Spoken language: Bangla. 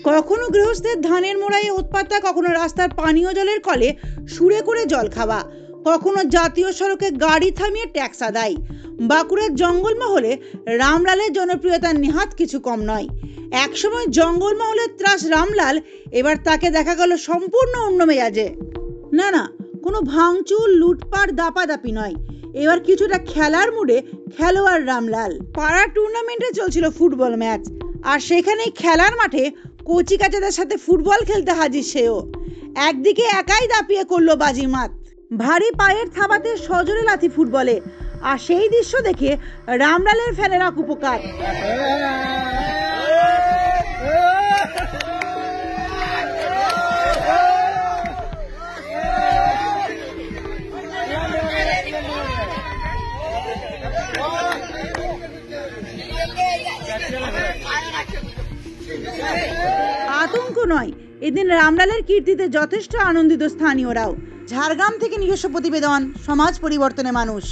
কখনো গৃহস্থের ধানের মোড়ায় উৎপাতা, কখনো রাস্তার পানীয় জলের কলে সুরে করে জল খাওয়া, কখনো জাতীয় সড়কে গাড়ি থামিয়ে ট্যাক্স আদায়। বাঁকুড়ার জঙ্গলমহলে রামলালের জনপ্রিয়তা নেহাত কিছু কম নয়। একসময় জঙ্গলমহলের ত্রাস রামলাল, এবার তাকে দেখা গেল সম্পূর্ণ অন্য মেজাজে। না, কোনো ভাঙচুর, লুটপাট, দাপাদাপি নয়, এবার কিছুটা খেলার মুডে খেলোয়াড় রামলাল। পাড়া টুর্নামেন্টে চলছিল ফুটবল ম্যাচ, আর সেখানেই খেলার মাঠে কচি কাচাদের সাথে ফুটবল খেলতে হাজির সেও। একদিকে একাই দাপিয়ে করলো বাজিমাত, ভারী পায়ের থাবাতে সজোরে লাথি ফুটবলে। আর সেই দৃশ্য দেখে রামলালের ফ্যানেরা কুপোকাত। আতঙ্ক নয়, এদিন রামলালের কীর্তিতে যথেষ্ট আনন্দিত স্থানীয়রাও। ঝাড়গ্রাম থেকে নিজস্ব প্রতিবেদন, সমাজ পরিবর্তনে মানুষ।